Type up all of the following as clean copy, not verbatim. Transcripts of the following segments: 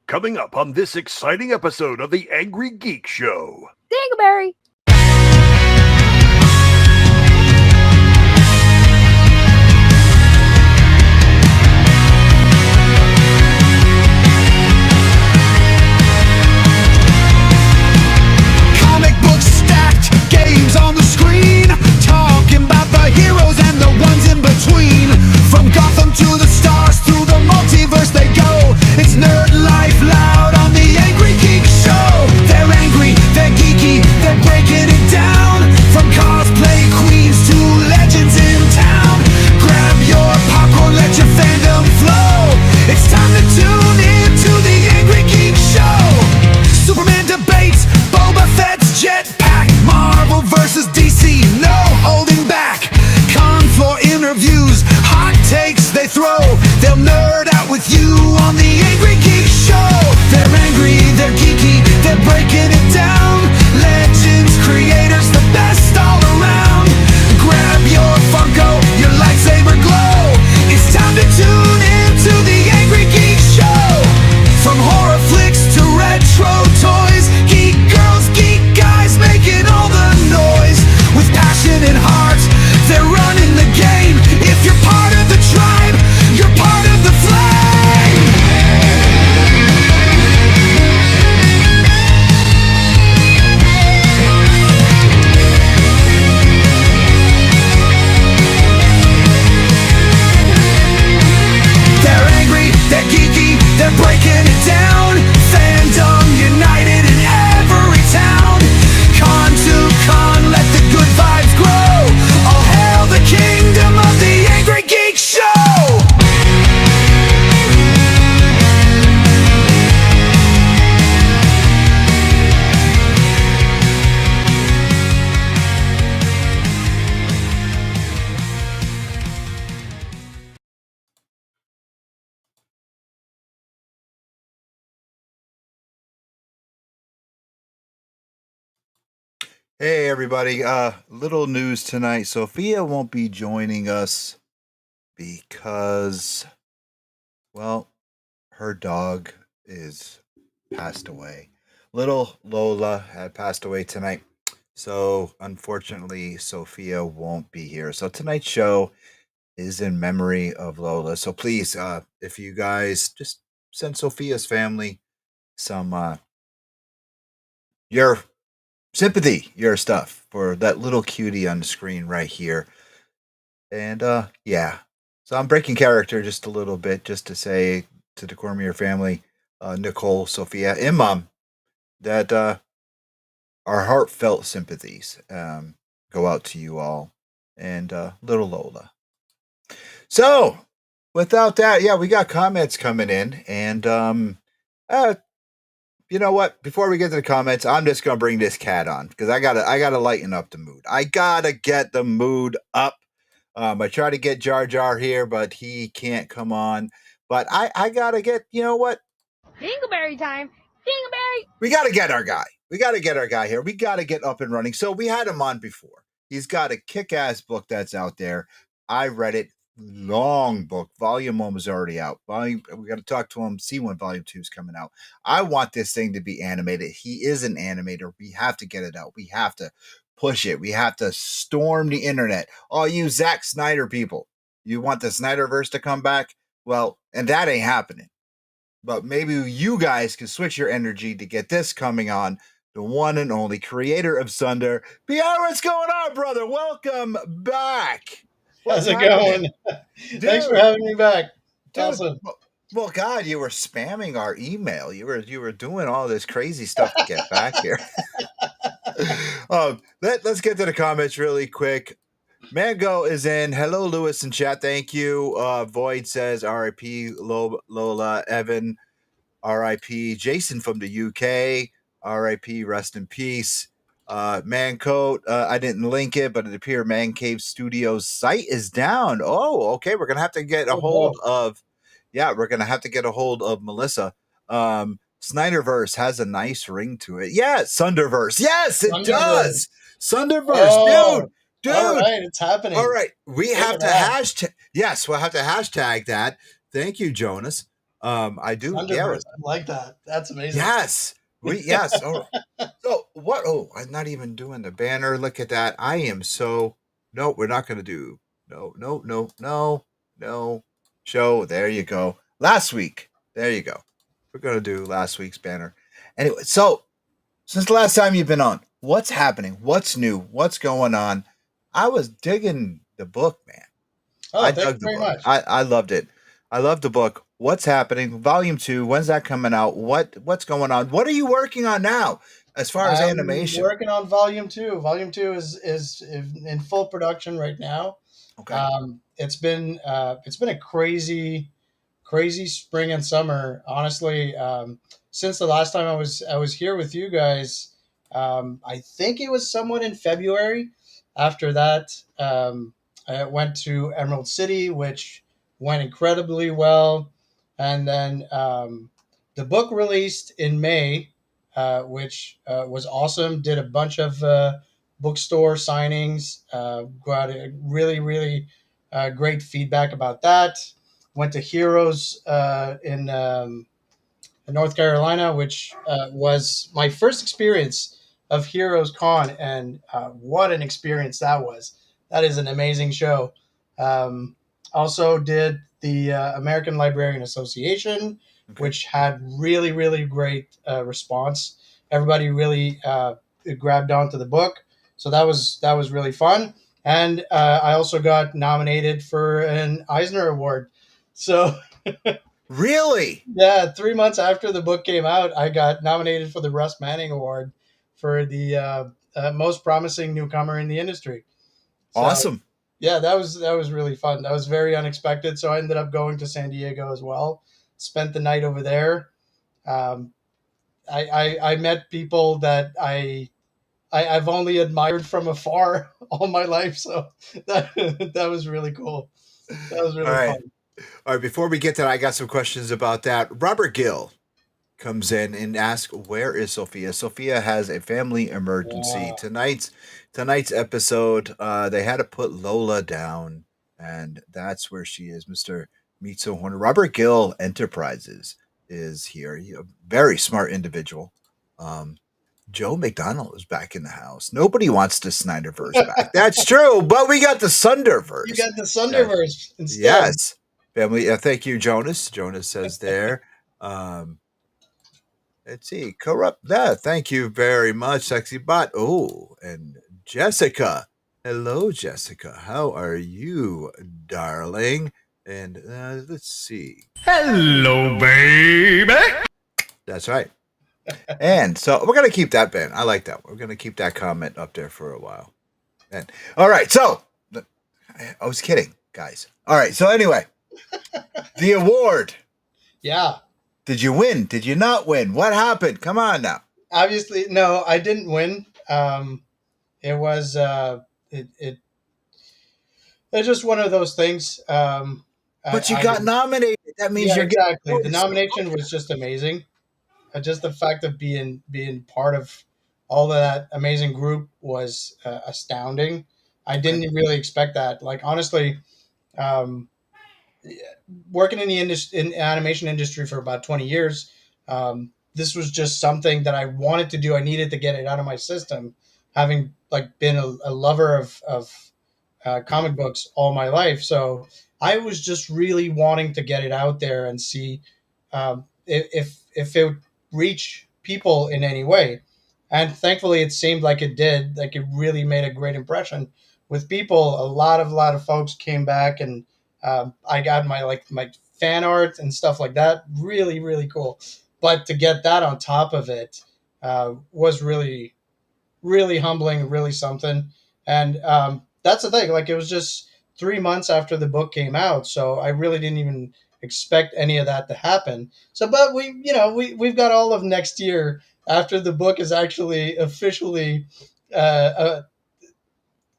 Coming up on this exciting episode of the Angry Geek Show. Dingleberry. Comic books stacked, games on the screen, talking about the heroes and the ones in between. From Gotham to the stars, through the multiverse they go. It's nerd life loud on the Angry Geek Show. They're angry, they're geeky, they're breaking it down. From cosplay queens to legends in town. Grab your popcorn, let your fandom flow. It's time to tune in to the Angry Geek Show. Superman debates, Boba Fett's jetpack. Marvel versus DC, no holding back. Con floor interviews, hot takes they throw. They'll nerd out with you on the Angry Geek Show. They're angry, they're geeky, they're breaking it down. Legends, creators, the best all around. Grab your Funko, your lightsaber glow. It's time to tune in to the Angry Geek Show. From horror flicks to retro toys, geek girls, geek guys making all the noise. With passion and heart, they're running the game. If you're part of the tribe, you're part of the flame. They're angry, they're geeky, they're breaking it down. Fandom united in every town. Con to con, let the good vibes grow. All hail the kingdom of the Angry Geek Show. Hey everybody, little news tonight. Sophia won't be joining us because, well, her dog is passed away. Little Lola had passed away tonight. So unfortunately, Sophia won't be here. So tonight's show is in memory of Lola. So please, if you guys just send Sophia's family some your sympathy, your stuff for that little cutie on the screen right here. And yeah. So I'm breaking character just a little bit just to say to the Cormier family, Nicole, Sophia, and Mom, that our heartfelt sympathies go out to you all and little Lola. So without that, yeah, we got comments coming in, and you know what? Before we get to the comments, I'm just gonna bring this cat on because I gotta lighten up the mood. I gotta get the mood up. I try to get Jar Jar here, but he can't come on. But I gotta get, you know what? Dingleberry time. Dingleberry. We gotta get our guy. We gotta get our guy here. We gotta get up and running. So we had him on before. He's got a kick-ass book that's out there. I read it. Long book. Volume 1 was already out. We got to talk to him, see when Volume 2 is coming out. I want this thing to be animated. He is an animator. We have to get it out. We have to push it. We have to storm the internet. All you Zack Snyder people, you want the Snyderverse to come back? Well, and that ain't happening. But maybe you guys can switch your energy to get this coming on. The one and only creator of Sunder. Pierre, what's going on, brother? Welcome back. How's it going? Thanks for having me back. Awesome. Well, God, you were spamming our email. You were doing all this crazy stuff to get back here. Let's get to the comments really quick. Mango is in. Hello, Lewis in chat. Thank you. Void says R.I.P. Lola. Evan, R.I.P. Jason from the UK. R.I.P. Rest in peace. Mancoat, I didn't link it, but it appeared Man Cave Studios site is down. Oh, okay. We're gonna have to get a hold of. Yeah, we're gonna have to get a hold of Melissa. Snyderverse has a nice ring to it. Yeah, Sunderverse. Yes, it does. Sunderverse, dude. All right, it's happening. All right, we have to hashtag. Yes, we'll have to hashtag that. Thank you, Jonas. I do. Yeah. Thunderbirds. I like that. That's amazing. Yes. Yes. Oh, so what? Oh, I'm not even doing the banner. Look at that. I am so. No, we're not going to do. No, no, no, no, no. Show. There you go. Last week. There you go. We're going to do last week's banner. Anyway, so since the last time you've been on, what's happening? What's new? What's going on? I was digging the book, man. Oh, I thank you dug the very book. much. I loved it. I loved the book. What's happening? Volume 2. When's that coming out? What's going on? What are you working on now as far as I'm animation? working on volume 2. Volume 2 is in full production right now. Okay. It's been a crazy spring and summer. Honestly, since the last time I was here with you guys, I think it was somewhat in February. After that, I went to Emerald City, which went incredibly well, and then the book released in May, which was awesome. Did a bunch of bookstore signings. Got a really great feedback about that. Went to Heroes in North Carolina, which was my first experience of Heroes Con, and what an experience that was. That is an amazing show. Um, Also did the American Librarian Association, Okay. which had really great response. Everybody really grabbed onto the book, so that was really fun. And I also got nominated for an Eisner Award. So Really? yeah, 3 months after the book came out, I got nominated for the Russ Manning Award for the most promising newcomer in the industry. So Awesome. yeah, that was really fun. That was very unexpected. So I ended up going to San Diego as well. Spent the night over there. Um, I met people that I've only admired from afar all my life. So that was really cool. That was All really right. fun. All right. Before we get to that, I got some questions about that. Robert Gill comes in and asks, "Where is Sophia?" Sophia has a family emergency. Yeah. Tonight's episode, they had to put Lola down, and that's where she is. Mr. Mitsu Horner, Robert Gill Enterprises is here. A very smart individual. Um, Joe McDonald is back in the house. Nobody wants the Snyderverse back. That's true, but we got the Sunderverse. You got the That- Sunderverse instead. yes, family. Thank you, Jonas. Jonas says there. Um, Let's see. Corrupt. Yeah, thank you very much, Sexy Bot. Oh, and Jessica. Hello, Jessica. How are you, darling? And let's see. Hello, baby. That's right. And so we're going to keep that, Ben. I like that. We're going to keep that comment up there for a while. And, all right. So I was kidding, guys. All right. So anyway, the award. Yeah. Did you win? Did you not win? What happened? Come on now. Obviously, no, I didn't win. It was it's just one of those things. But you got nominated. That means yeah, you're exactly. getting The nomination was just amazing. Just the fact of being part of all of that amazing group was astounding. I didn't really expect that. Like honestly, um, working in the in animation industry for about 20 years, this was just something that I wanted to do. I needed to get it out of my system, having like been a lover of comic books all my life. So I was just really wanting to get it out there and see if it would reach people in any way. And thankfully, it seemed like it did. Like it really made a great impression with people. A lot of folks came back, and I got my fan art and stuff like that. Really cool. But to get that on top of it was really humbling, really something. And that's the thing. Like it was just 3 months after the book came out, so I really didn't even expect any of that to happen. So, but we've got all of next year after the book is actually officially uh,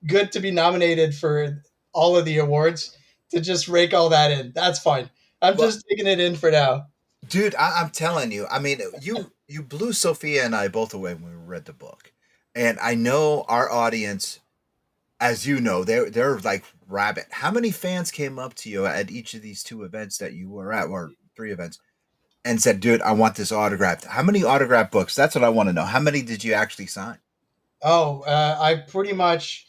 good to be nominated for all of the awards to just rake all that in. That's fine. I'm Well, just taking it in for now. dude, I'm telling you. I mean, you blew Sophia and I both away when we read the book, and I know our audience, as you know, they're like rabid. How many fans came up to you at each of these two events that you were at, or three events? and said, dude, I want this autographed. How many autographed books? That's what I want to know. How many did you actually sign? Oh, I pretty much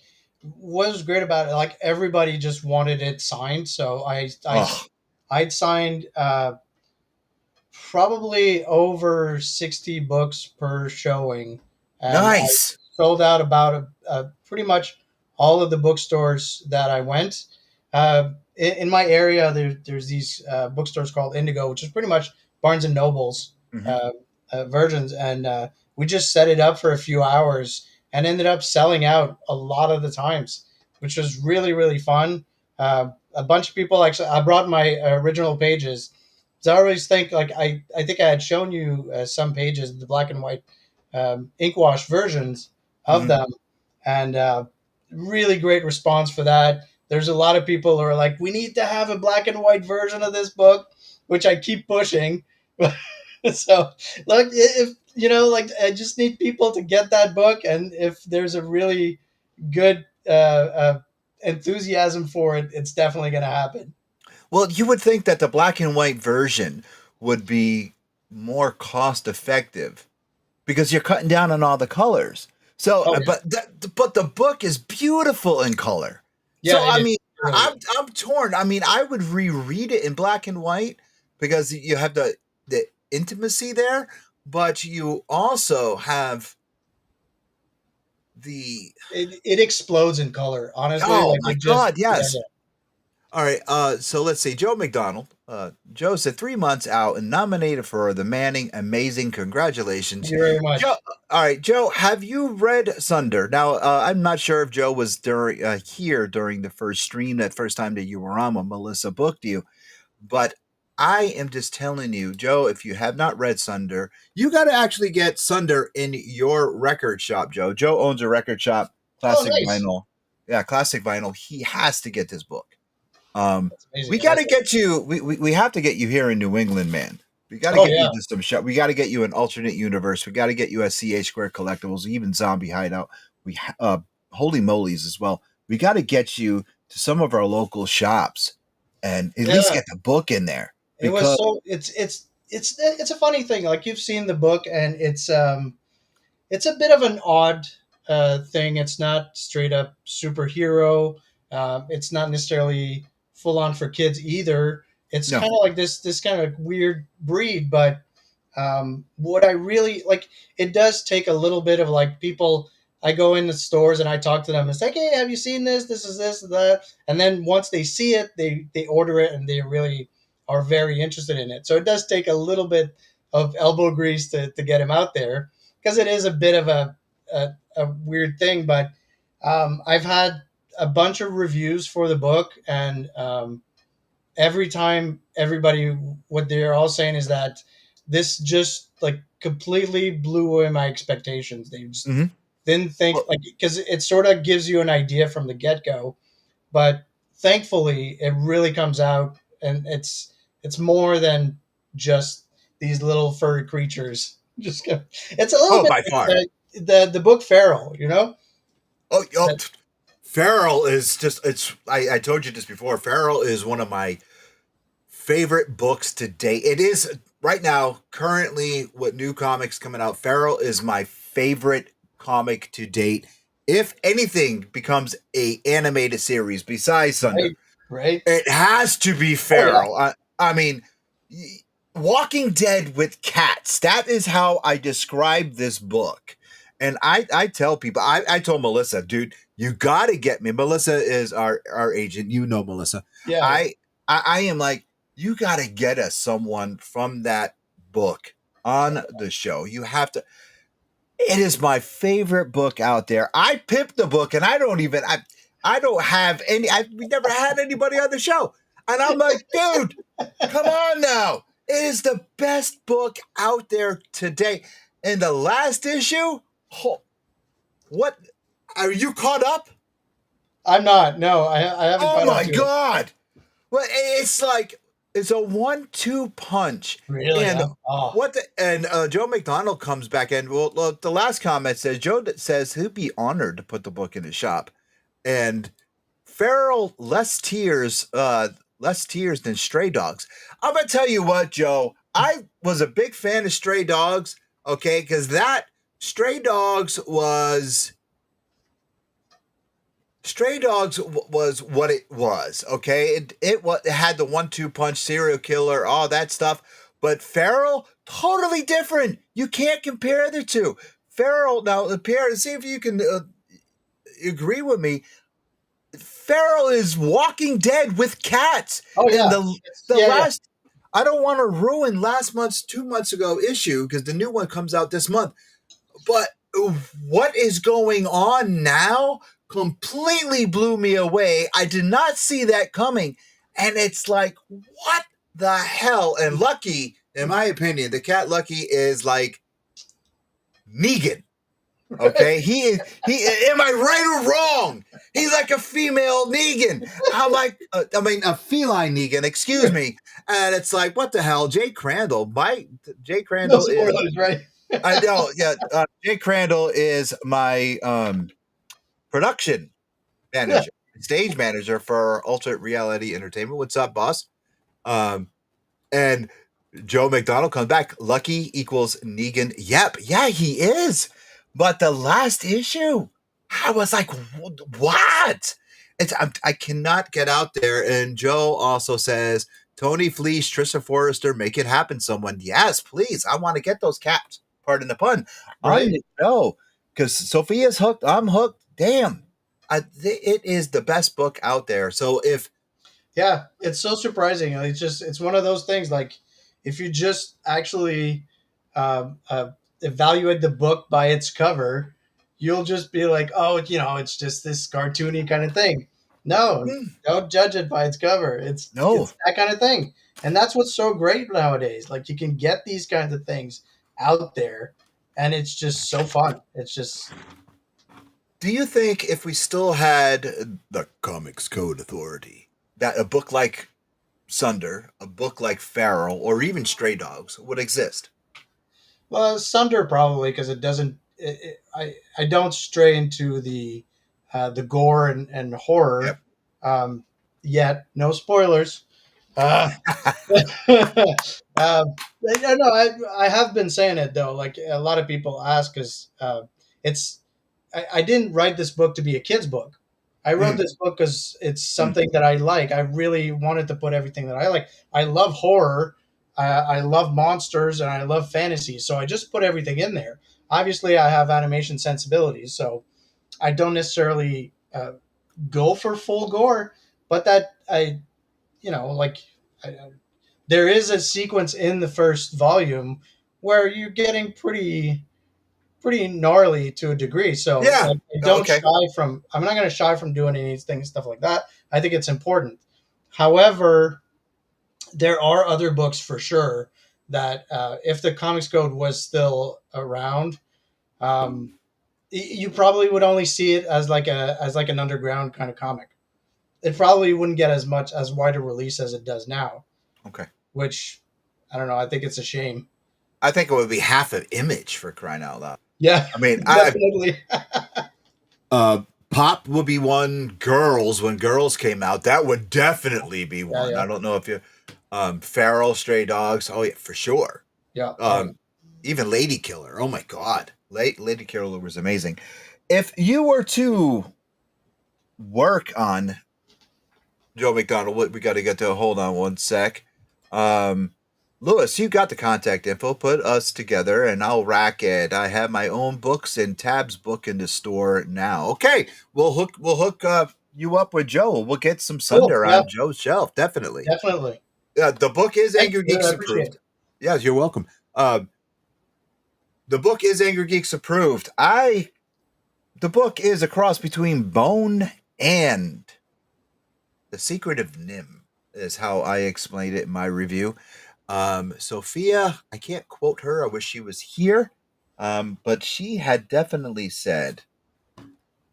what was great about it. Like everybody just wanted it signed, so Oh, I'd signed probably over 60 books per showing, and I nice. sold out about pretty much all of the bookstores that I went. In my area, there's these bookstores called Indigo, which is pretty much Barnes and Nobles Mhm. uh, versions, and we just set it up for a few hours and ended up selling out a lot of the times, which was really really fun. A bunch of people actually. I brought my original pages. So I always think like I think I had shown you some pages, the black and white ink wash versions of Mhm. them, and really great response for that. There's a lot of people who are like, we need to have a black and white version of this book, which I keep pushing. So, look, if you know, like, I just need people to get that book, and if there's a really good enthusiasm for it, it's definitely going to happen. Well, you would think that the black and white version would be more cost effective because you're cutting down on all the colors. So, Oh yeah, but the book is beautiful in color. yeah, So, it I is. mean, It really is. I'm torn. I mean, I would reread it in black and white because you have the intimacy there, but you also have the It explodes in color. Honestly, oh like my it just god, yeah, yes. yeah. All right, so let's see. Joe McDonald. Joe said 3 months out and nominated for the Manning. Amazing, Thank congratulations, you very Joe. much. All right, Joe. Have you read Sunder? Now, I'm not sure if Joe was here during the first stream, that first time that you were on when Melissa booked you, but I am just telling you, Joe. If you have not read Sunder, you got to actually get Sunder in your record shop, Joe. Joe owns a record shop, Oh, Classic nice. Vinyl. Yeah, Classic Vinyl. He has to get this book. Um, That's amazing. we I got like to that. get you. We have to get you here in New England, man. We got to Oh get you yeah. to some shop. We got to get you an alternate universe. We got to get you a CH Square Collectibles, even Zombie Hideout. Holy Molies as well. We got to get you to some of our local shops and at least Yeah. get the book in there It was because so it's a funny thing. Like you've seen the book and it's a bit of an odd thing. It's not straight up superhero. It's not necessarily full on for kids either. It's no, kind of like this kind of weird breed, but what I really like, it does take a little bit of like people. I go in the stores and I talk to them. It's like, hey, have you seen this? This is this and that. And then once they see it, they order it and they really are very interested in it. So it does take a little bit of elbow grease to get him out there because it is a bit of a weird thing. But I've had a bunch of reviews for the book, and every time everybody, what they're all saying is that this just like completely blew away my expectations. They just hmm didn't think well, like because it sort of gives you an idea from the get go, but thankfully it really comes out and it's more than just these little furry creatures. It's a little oh, bit by like far. the book Feral, you know? Oh, That, Feral is just. It's. I told you this before. Feral is one of my favorite books to date. It is right now, currently, with new comics coming out. Feral is my favorite comic to date. If anything becomes a animated series besides Sunder, right, right. it has to be Oh yeah. Feral. I mean, Walking Dead with cats. That is how I describe this book. And I tell people, I told Melissa, dude, you got to get me. Melissa is our agent. You know, Melissa. Yeah, yeah. I, I am like, you got to get us someone from that book on the show. You have to. It is my favorite book out there. I picked the book, and I don't have any. We never had anybody on the show, and I'm like, dude, come on now. It is the best book out there today. And the last issue, what? Are you caught up? I'm not. No, I haven't Oh caught up my to it. god! Well, it's like it's a 1-2 punch. Really? And Huh? Oh, Joe McDonald comes back and well, look, the last comment says Joe says he'd be honored to put the book in his shop. And Feral less tears than stray dogs. I'm gonna tell you what, Joe. I was a big fan of Stray Dogs, okay, because that Stray Dogs was what it was, okay? It had the 1-2 punch, serial killer, all that stuff, but Feral, totally different. You can't compare the two. Feral, now, Pierre, see if you can agree with me. Feral is Walking Dead with cats. Oh yeah, And last, I don't want to ruin last month's 2 months ago issue because the new one comes out this month. But what is going on now completely blew me away. I did not see that coming. And it's like, what the hell? And Lucky, in my opinion, the cat Lucky is like Negan. Okay, he am I right or wrong? He's like a female Negan. I'm like, a feline Negan, excuse me. And it's like, what the hell? Jay Crandall, no spoilers, right? I know, yeah. Jay Crandall is my production manager, stage manager for Alternate Reality Entertainment. What's up, boss? And Joe McDonald comes back. Lucky equals Negan. Yep, yeah, he is. But the last issue, I was like, what? I cannot get out there. And Joe also says, Tony Fleece, Trisha Forrester, make it happen, someone. Yes, please. I want to get those caps. Pardon the pun. Right. I know. Because Sophia's hooked. I'm hooked. Damn. It is the best book out there. So yeah, it's so surprising. It's one of those things. Like if you just actually evaluate the book by its cover, you'll just be like, oh, it's just this cartoony kind of thing. No, don't judge it by its cover. It's that kind of thing. And that's what's so great nowadays. Like you can get these kinds of things out there and it's just so fun. It's just. Do you think if we still had the Comics Code Authority, that a book like Sunder, a book like Feral, or even Stray Dogs would exist? Well, Sunder probably, because it doesn't. I don't stray into the gore and horror yet. No spoilers. I have been saying it though. Like a lot of people ask, because it's. I didn't write this book to be a kid's book. I wrote this book because it's something that I like. I really wanted to put everything that I like. I love horror. I love monsters and I love fantasy. So I just put everything in there. Obviously, I have animation sensibilities, so I don't necessarily go for full gore. But there is a sequence in the first volume where you're getting pretty gnarly to a degree. So yeah, I don't shy from. I'm not going to shy from doing anything, stuff like that. I think it's important. However, there are other books for sure that if the Comics Code was still around, you probably would only see it as like an underground kind of comic. It probably wouldn't get as wide a release as it does now. Okay. Which, I don't know. I think it's a shame. I think it would be half an Image, for crying out loud. Yeah. I mean, definitely. Pop would be one. Girls, when Girls came out, that would definitely be one. Yeah. I don't know if you Feral, Stray Dogs. Oh yeah, for sure. Yeah. Even Lady Killer. Oh my God. Lady Killer was amazing. If you were to work on Joe McDonald, we got to get to hold on one sec. Lewis, you got the contact info. Put us together and I'll rack it. I have my own books and Tab's book in the store now. Okay. We'll hook you up with Joe. We'll get some Sunder on Joe's shelf. Definitely. Yeah, the book is Angrygeeks approved. Yes, you're welcome. The book is Angrygeeks approved. The book is a cross between Bone and The Secret of Nim, is how I explained it in my review. Sophia, I can't quote her. I wish she was here. But she had definitely said,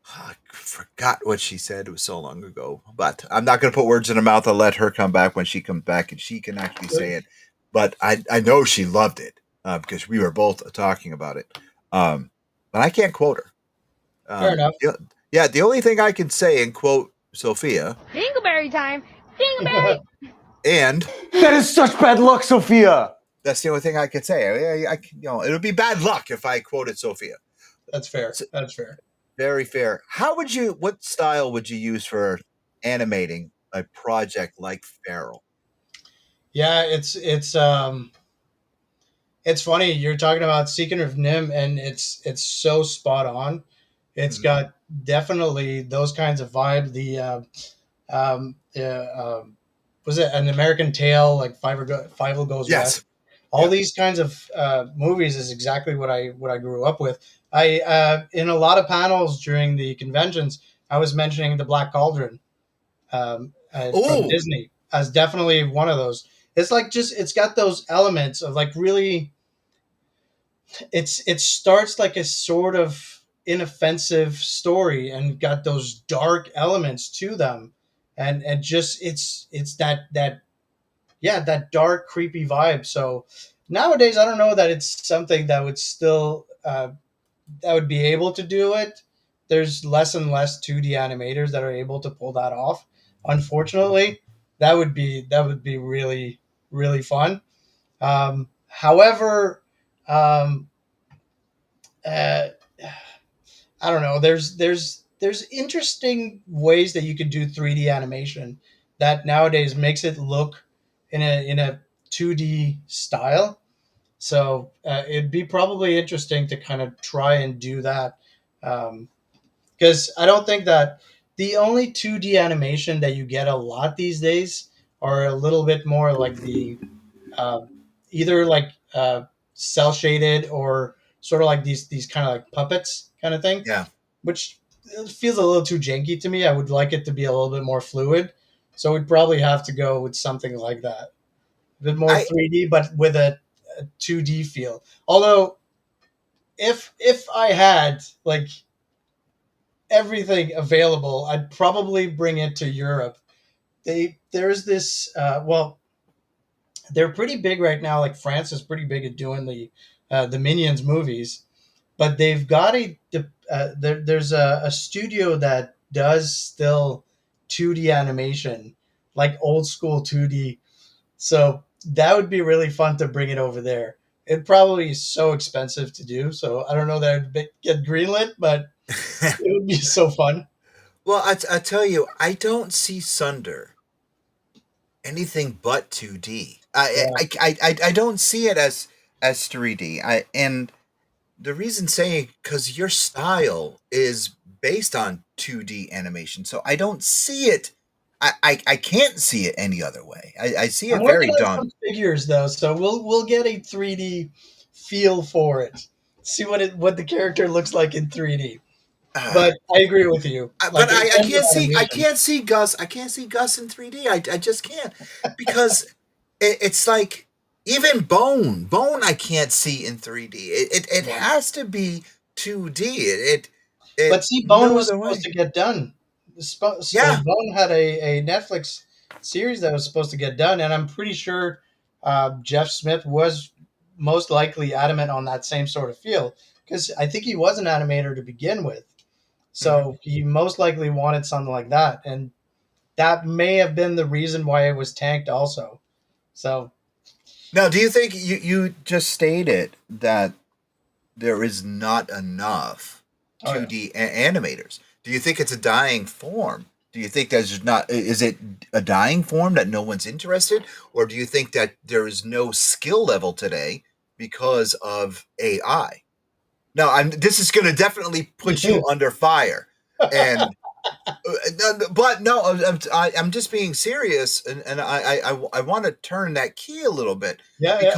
I forgot what she said. It was so long ago. But I'm not going to put words in her mouth. I'll let her come back when she comes back and she can actually say it. But I know she loved it because we were both talking about it. But I can't quote her. Fair enough. Yeah, the only thing I can say and quote Sophia. Dingleberry time. Dingleberry. And that is such bad luck, Sophia. That's the only thing I could say. It would be bad luck if I quoted Sophia. That's fair. So, That's fair. very fair. What style would you use for animating a project like Feral? Yeah, it's funny you're talking about Seeking of Nim, and it's so spot on. It's Mhm. got definitely those kinds of vibe. Um, uh, um, was it An American Tale, like Fievel Goes West? Yes. All Yeah. these kinds of movies is exactly what I grew up with. I in a lot of panels during the conventions, I was mentioning the Black Cauldron from Oh, Disney as definitely one of those. It's like just it's got those elements of like really. It starts like a sort of inoffensive story and got those dark elements to them, and just it's that yeah, that dark creepy vibe. So nowadays I don't know that it's something that would still that would be able to do it. There's less and less 2D animators that are able to pull that off. Unfortunately, that would be really really fun. However, um, uh, I don't know. There's interesting ways that you could do 3D animation that nowadays makes it look in a 2D style. So it'd be probably interesting to kind of try and do that, because I don't think that the only 2D animation that you get a lot these days are a little bit more like the uh, either like cell shaded or sort of like these kind of like puppets kind of thing, yeah. which feels a little too janky to me. I would like it to be a little bit more fluid. So we'd probably have to go with something like that. A bit more I 3D, but with a 2D feel. Although, if I had like everything available, I'd probably bring it to Europe. There's this well, they're pretty big right now. Like France is pretty big at doing the Minions movies, but they've got there's a studio that does still 2D animation, like old school 2D. So that would be really fun to bring it over there. It probably is so expensive to do, so I don't know that it'd get greenlit, but it would be so fun. well, I tell you, I don't see Sunder anything but 2D. Yeah, I don't see it as 3D. And the reason saying because your style is based on 2D animation, so I don't see it. I can't see it any other way. I see I'm it working very on some done. figures though, so we'll get a 3D feel for it. See what the character looks like in 3D. Uh, But I agree with you. but Like in I terms of can't see animation, Gus. I can't see Gus in 3D. I just can't because it's like even Bone I can't see in 3D. It yeah. has to be 2D. But see, Bone No was other supposed way. to get done. Yeah. Bone had a Netflix series that was supposed to get done, and I'm pretty sure Jeff Smith was most likely adamant on that same sort of feel because I think he was an animator to begin with. Mhm. So he most likely wanted something like that, and that may have been the reason why it was tanked also. So Now, do you think you just stated that there is not enough oh yeah. 2D animators? Do you think it's a dying form? Do you think there's not is it a dying form that no one's interested, or do you think that there is no skill level today because of AI? No, this is going to definitely put you under fire, and but no, I'm just being serious, and I want to turn that key a little bit Yeah, yeah,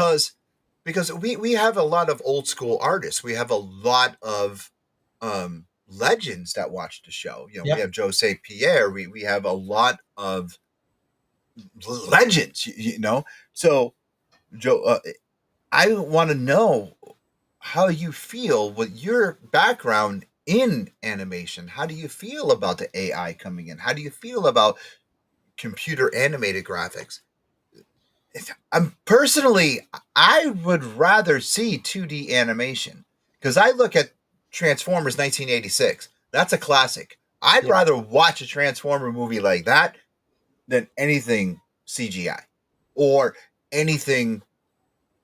because we have a lot of old school artists. We have a lot of legends that watch the show. You know, we yeah. have Jose Pierre. We have a lot of legends. You know, so Joe, I want to know how you feel with your background in animation. How do you feel about the AI coming in? How do you feel about computer animated graphics? I'm personally, I would rather see 2D animation because I look at Transformers 1986. That's a classic. I'd Yeah. rather watch a Transformer movie like that than anything CGI or anything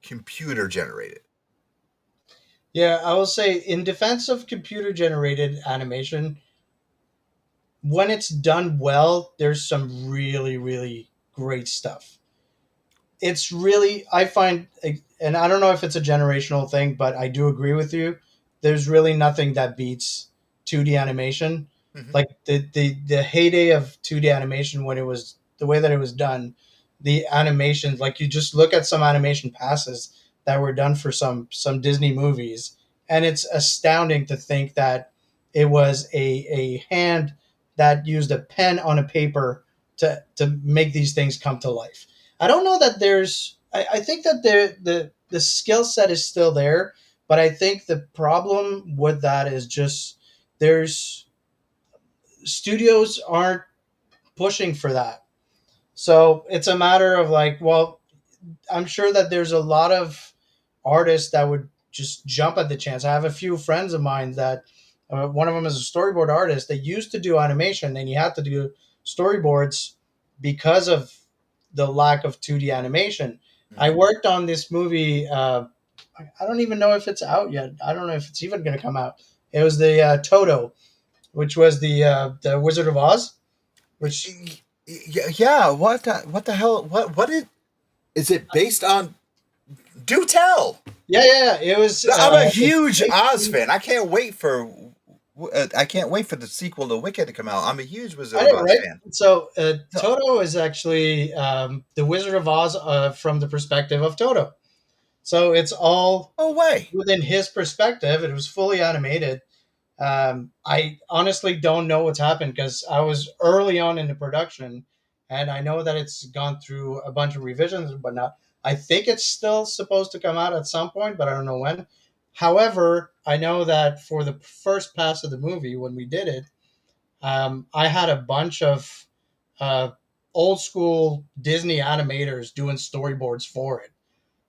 computer generated. Yeah, I will say in defense of computer generated animation, when it's done well, there's some really, really great stuff. It's really, I find, and I don't know if it's a generational thing, but I do agree with you. There's really nothing that beats 2D animation. Mhm. Like the heyday of 2D animation, when it was the way that it was done, the animation, like you just look at some animation passes that were done for some Disney movies, and it's astounding to think that it was a hand that used a pen on a paper to make these things come to life. I don't know that there's. I think that the skill set is still there, but I think the problem with that is just there's studios aren't pushing for that. So it's a matter of like, well, I'm sure that there's a lot of artists that would just jump at the chance. I have a few friends of mine that one of them is a storyboard artist. They used to do animation, and you had to do storyboards because of the lack of 2D animation. I Mhm. worked on this movie. I don't even know if it's out yet. I don't know if it's even going to come out. It was the Toto, which was the Wizard of Oz, which Yeah. What the hell? What is it based on? Do tell. yeah. It was. I'm a It's huge Oz basically- fan. I can't wait for the sequel to Wicked to come out. I'm a huge Wizard I of know, Oz right? fan. So No. Toto is actually the Wizard of Oz from the perspective of Toto. So it's all No way. within his perspective. It was fully animated. I honestly don't know what's happened because I was early on in the production, and I know that it's gone through a bunch of revisions and whatnot. I think it's still supposed to come out at some point, but I don't know when. However, I know that for the first pass of the movie, when we did it, I had a bunch of uh, old school Disney animators doing storyboards for it.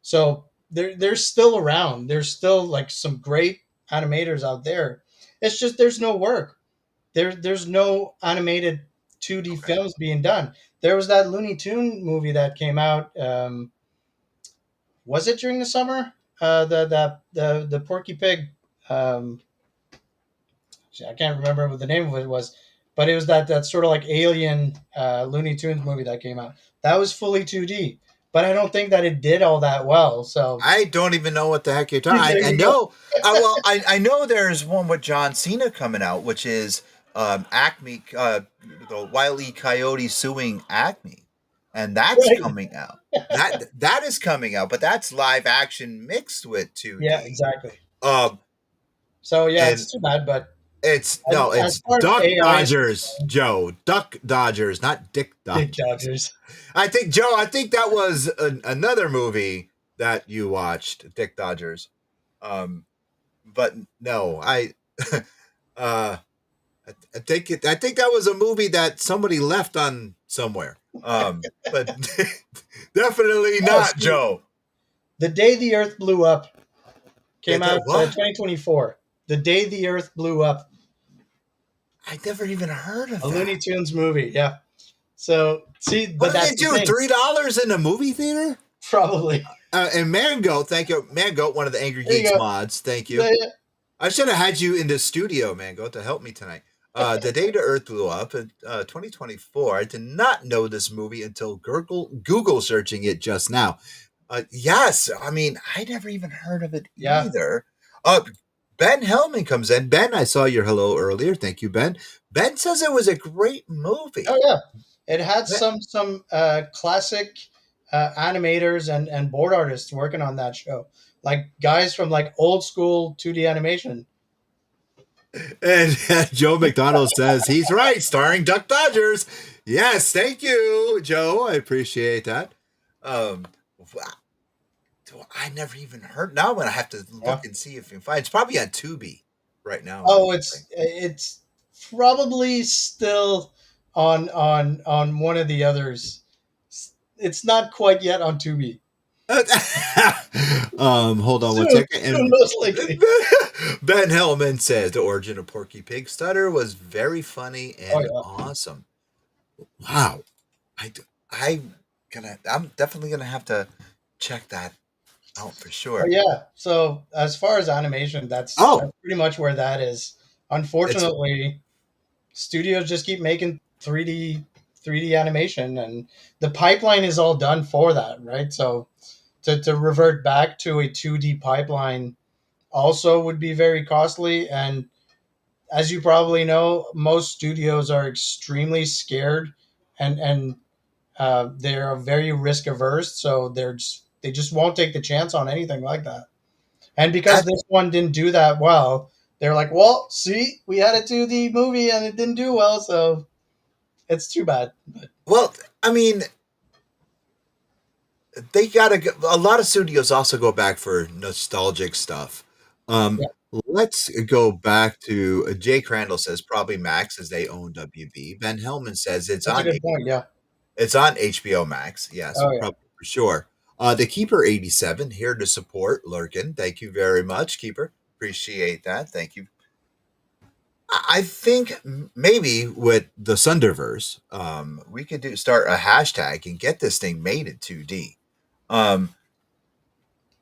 So they're still around. There's still like some great animators out there. It's just there's no work. There's no animated 2D Okay. films being done. There was that Looney Tune movie that came out. Was it during the summer? The Porky Pig. Um, I can't remember what the name of it was, but it was that sort of like alien Looney Tunes movie that came out. That was fully 2D, but I don't think that it did all that well. So I don't even know what the heck you're talking. there I you go. know. I know there's one with John Cena coming out, which is Acme, the Wile E. Coyote suing Acme, and that's Right. coming out. That is coming out, but that's live action mixed with Yeah, 2D. exactly. Um, So yeah, and it's too bad, but it's as far as Duck AI is Dodgers, Joe. Duck Dodgers, not Dick Dick Dodgers. Dodgers. I think Joe. I think that was another movie that you watched, Dick Dodgers. Um, but no, uh, I think that was a movie that somebody left on somewhere. But definitely Oh, not Steve, Joe. The Day the Earth Blew Up came out What? 2024. The Day the Earth Blew Up, I never even heard of a Looney that. Tunes movie. Yeah. So see, What but did that's they the do? thing. $3 in a movie theater? Probably. And Mango, thank you, Mango, one of the Angry There you Geeks go. mods. Thank you. Yeah, I should have had you in the studio, Mango, to help me tonight. The Day the Earth Blew Up in 2024. I did not know this movie until Google searching it just now. Yes, I mean, I never even heard of it yeah. either. Ben Hellman comes in. Ben, I saw your hello earlier. Thank you, Ben. Ben says it was a great movie. Oh yeah. It had Ben- some classic animators and board artists working on that show, like guys from like old school 2D animation. And Joe McDonald says he's right, starring Duck Dodgers. Yes, thank you, Joe. I appreciate that. Wow. I never even heard. Now I'm gonna have to look Yeah. and see if you can find. It's probably on Tubi right now. Oh, it's probably still on one of the others. It's not quite yet on Tubi. Hold on one Soon, second. soon, And most likely. Ben Hellman says the origin of Porky Pig Stutter was very funny and Oh yeah. awesome. Wow, I'm definitely gonna have to check that Oh, for But sure. yeah, so as far as animation, that's Oh, pretty much where that is. it's Unfortunately, studios just keep making 3D animation, and the pipeline is all done for that, right? So to revert back to a 2D pipeline also would be very costly. And as you probably know, most studios are extremely scared, and they're very risk averse, so they just won't take the chance on anything like that. And because that. this one didn't do that well, they're like, well, see, we had a 2D movie and it didn't do well, so it's too bad. But Well, I mean, they gotta. A lot of studios also go back for nostalgic stuff. Um, yeah, let's go back to Jake Randall says probably Max as they own WB. Ben Hellman says that's a good point. Yeah. it's on HBO Max. Yes, Oh yeah. probably for sure. The Keeper 87 here to support Lurkin. Thank you very much, Keeper. Appreciate that. Thank you. I think maybe with the Sunderverse, we could start a hashtag and get this thing made in 2D. Um,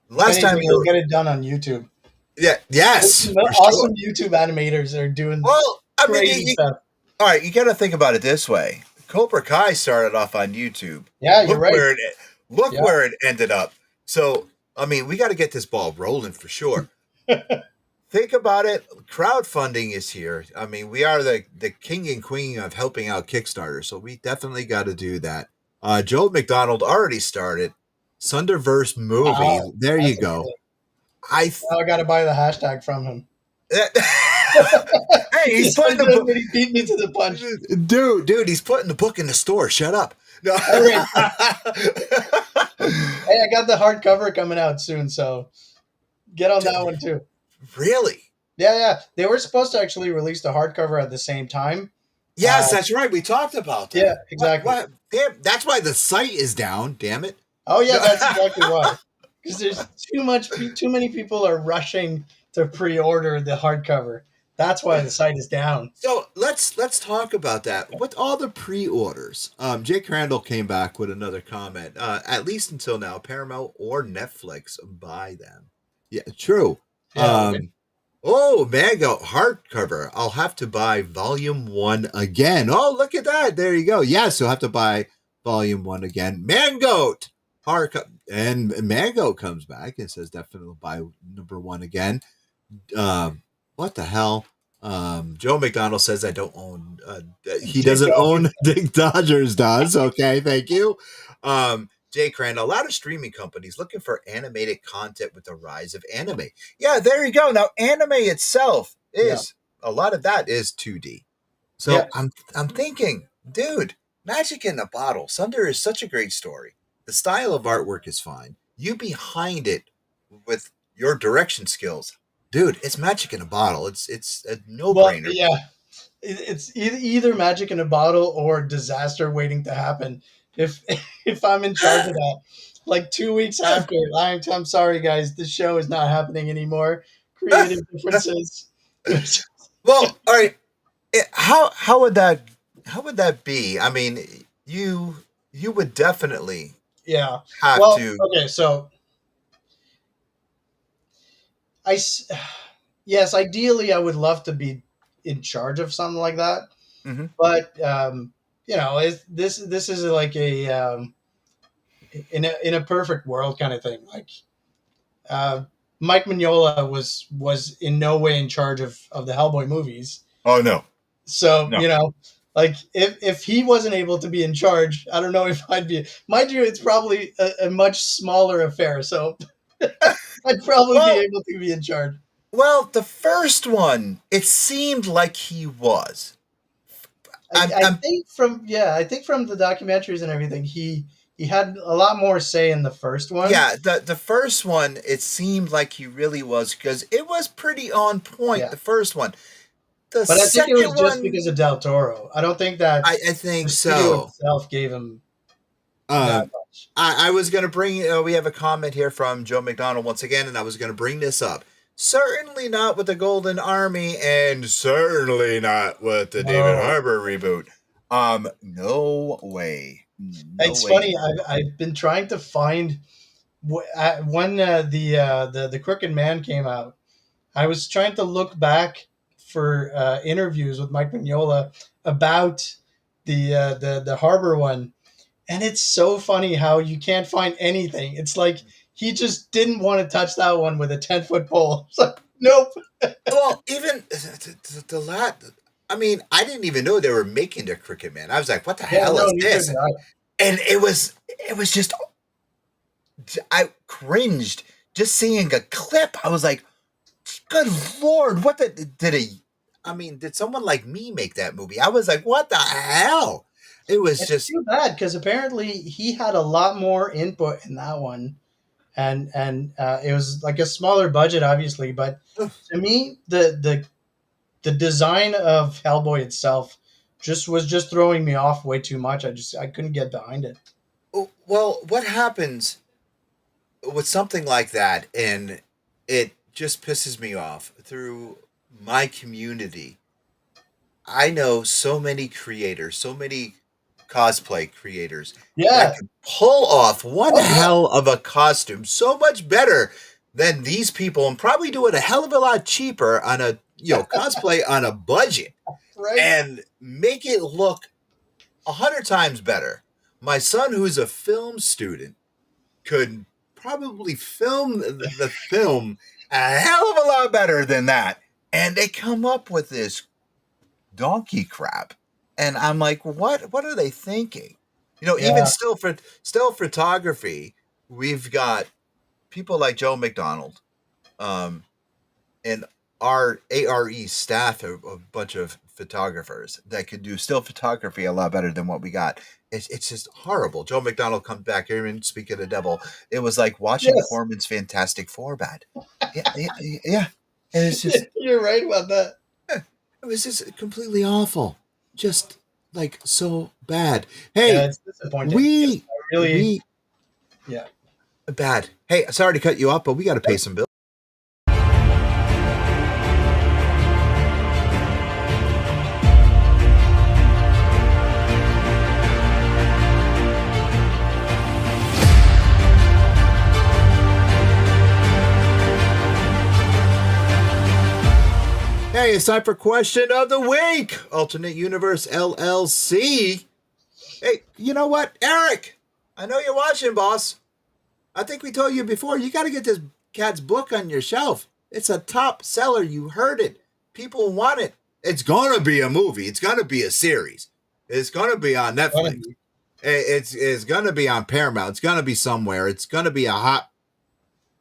If last time anything, we it'll were, get it done on YouTube. yeah, yes, for sure. Awesome YouTube animators are doing Well, I mean, crazy stuff. all right, you got to think about it this way. Cobra Kai started off on YouTube. Yeah, you're Look right. where it look Yeah. where it ended up. So, I mean, we got to get this ball rolling for sure. Think about it. Crowdfunding is here. I mean, we are the king and queen of helping out Kickstarter, so we definitely got to do that. Joe McDonald already started Sunderverse movie. Wow, There you that's go. amazing. I th- Now I got to buy the hashtag from him. hey, he's putting the But book, he beat me to the punch. dude. He's putting the book in the store. Shut up. No. All right. Hey, I got the hardcover coming out soon, so get on that one too. Really? Yeah. They were supposed to actually release the hardcover at the same time. Yes, that's right. We talked about that. Yeah, exactly. What? Damn, that's why the site is down. Damn it. Oh yeah, that's exactly why. Because there's too many people are rushing to pre-order the hardcover. That's why the site is down. So let's talk about that. With all the pre-orders, Jake Randall came back with another comment. At least until now, Paramount or Netflix buy them. Yeah, true. Yeah, right. Oh, Mango hardcover. I'll have to buy volume 1 again. Oh, look at that. There you go. Yes, you'll have to buy volume 1 again. Mangoat hardcover. And Mango comes back and says definitely buy number 1 again. What the hell? Joe McDonald says I don't own. He doesn't own Dick Dodgers. Does okay? Thank you. Jay Crandall. A lot of streaming companies looking for animated content with the rise of anime. Yeah, there you go. Now, anime itself is a lot of that is 2D. So I'm thinking, dude, Magic in a Bottle. Sunder is such a great story. The style of artwork is fine. You behind it with your direction skills. Dude, it's Magic in a Bottle. It's a no-brainer. Well, yeah, it's either magic in a bottle or disaster waiting to happen. If if I'm in charge of that, like 2 weeks after, I'm sorry guys, the show is not happening anymore. Creative differences. Well, all right. How would that be? I mean, you would definitely Yeah. have Well, to. okay, so yes, ideally I would love to be in charge of something like that, but this is like a in a perfect world kind of thing. Like Mike Mignola was in no way in charge of the Hellboy movies. Oh no. So No. like if he wasn't able to be in charge, I don't know if I'd be. Mind you, it's probably a much smaller affair, so I'd probably be able to be in charge. Well, the first one, it seemed like he was. I think from the documentaries and everything, he had a lot more say in the first one. Yeah, the first one, it seemed like he really was because it was pretty on point. Yeah. The first one, but I think it was just because of Del Toro. I don't think that I think the studio so. itself gave him that much. I was going to bring. We have a comment here from Joe McDonald once again, and I was going to bring this up. Certainly not with the Golden Army, and certainly not with the David Harbour reboot. No way. It's funny. I've been trying to find When the Crooked Man came out, I was trying to look back for interviews with Mike Mignola about the Harbor one, and it's so funny how you can't find anything. It's like he just didn't want to touch that one with a 10-foot pole. It's like, nope. Well, even the last. I mean, I didn't even know they were making the Cricket Man. I was like, "What the Yeah, hell no, is neither this?" did I. And it was just I cringed just seeing a clip. I was like, "Good Lord, what did he? I mean, did someone like me make that movie?" I was like, "What the hell?" It was It's just too bad because apparently he had a lot more input in that one, and it was like a smaller budget, obviously. But to me, the design of Hellboy itself was just throwing me off way too much. I couldn't get behind it. well. What happens with something like that, and it just pisses me off through my community. I know so many creators, so many cosplay creators that Yeah. can pull off one Oh yeah. hell of a costume so much better than these people and probably do it a hell of a lot cheaper on a cosplay on a budget Right. and make it look 100 times better. My son, who's a film student, could probably film the film a hell of a lot better than that. And they come up with this donkey crap. And I'm like, what are they thinking? Even Yeah. still photography, we've got people like Joe McDonald, um, and our ARE staff, a bunch of photographers that could do still photography a lot better than what we got. It's just horrible. Joe McDonald comes back here and speak of the devil. It was like watching Yes. Corman's Fantastic Four bad. Yeah. And it's just You're right about that. it was just completely awful. Just like so bad. Yeah, Hey, it's disappointing. we I really. we Yeah. bad. Hey, sorry to cut you off, but we got to pay some bills. Hey, it's time for question of the week. Alternate Universe LLC. Hey, you know what, Eric? I know you're watching, boss. I think we told you before, you got to get this cat's book on your shelf. It's a top seller. You heard it. People want it. It's going to be a movie. It's going to be a series. It's going to be on Netflix. It's going to be on Paramount. It's going to be somewhere. It's going to be a hot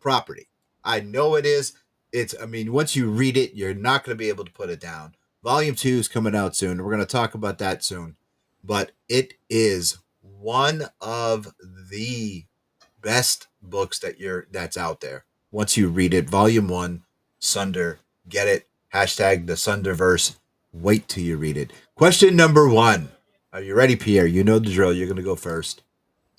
property. I know it is. Once you read it, you're not going to be able to put it down. Volume 2 is coming out soon. We're going to talk about that soon. But it is one of the best books that's out there. Once you read it, Volume 1, Sunder, get it. Hashtag the Sunderverse. Wait till you read it. Question number 1. Are you ready, Pierre? You know the drill. You're going to go first.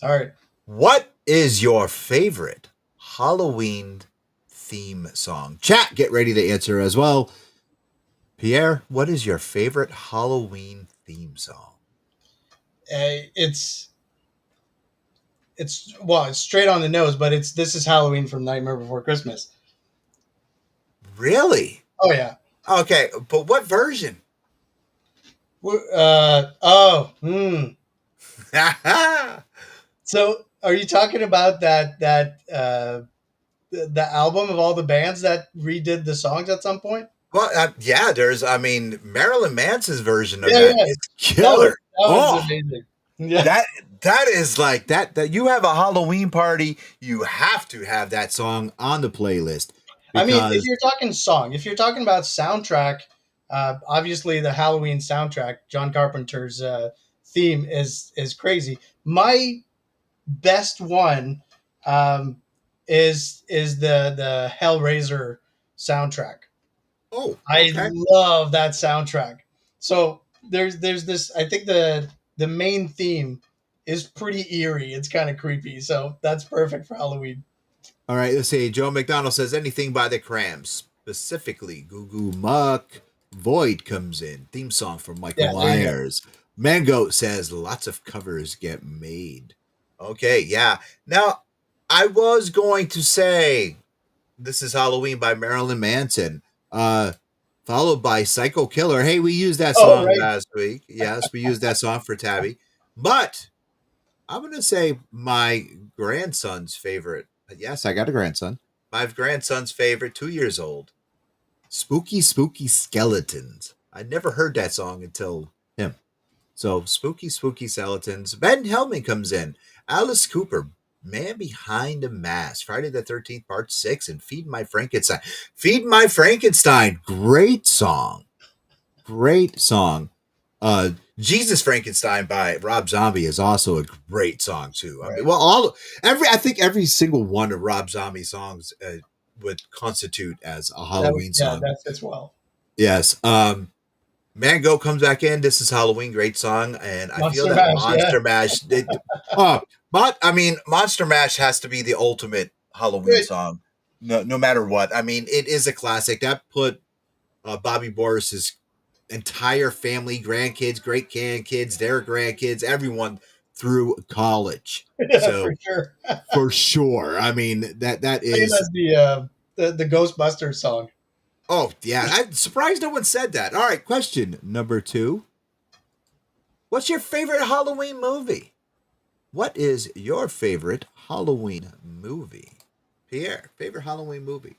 All right. What is your favorite Halloween theme song? Chat, get ready to answer as well. Pierre, what is your favorite Halloween theme song? It's straight on the nose, but This Is Halloween from Nightmare Before Christmas. Really? Oh yeah. Okay, but what version? So are you talking about that the album of all the bands that redid the songs at some point? Well, yeah, Marilyn Manson's version of Yeah, that yeah. is killer. That was amazing. Yeah. That is like that you have a Halloween party, you have to have that song on the playlist. I mean, if you're talking song, if you're talking about soundtrack, obviously the Halloween soundtrack, John Carpenter's theme is crazy. My best one is the Hellraiser soundtrack. Oh, I love that soundtrack. So there's this. I think the main theme is pretty eerie. It's kind of creepy. So that's perfect for Halloween. All right, let's see. Joe McDonald says anything by the Cramps, specifically Goo Goo Muck. Void comes in. Theme song from Michael Myers. Mango says lots of covers get made. Okay, yeah. Now, I was going to say This Is Halloween by Marilyn Manson, followed by Psycho Killer. Hey, we used that Oh, song right. last week. Yes, we used that song for Tabby. But I'm going to say my grandson's favorite. Yes, I got a grandson. My grandson's favorite, 2 years old. Spooky, Spooky Skeletons. I'd never heard that song until him. So, Spooky, Spooky Skeletons. Ben Hellman comes in. Alice Cooper, Man Behind the Mask. Friday the 13th, Part 6. And Feed My Frankenstein. Feed My Frankenstein. Great song. Great song. Jesus Frankenstein by Rob Zombie is also a great song too. I mean, Right. well, I think every single one of Rob Zombie songs would constitute as a Halloween song. That fits well. Yes. Mango comes back in. This Is Halloween, great song, and I feel Monster that Mash, Monster Mash. But I mean, Monster Mash has to be the ultimate Halloween Right. song, no matter what. I mean, it is a classic that put Bobby Boris's entire family, grandkids, great grandkids, their grandkids, everyone through college. So For sure. for sure, I mean that Same is. as the Ghostbusters song. Oh yeah, I'm surprised no one said that. All right, question number 2. What's your favorite Halloween movie? What is your favorite Halloween movie? Pierre, favorite Halloween movie?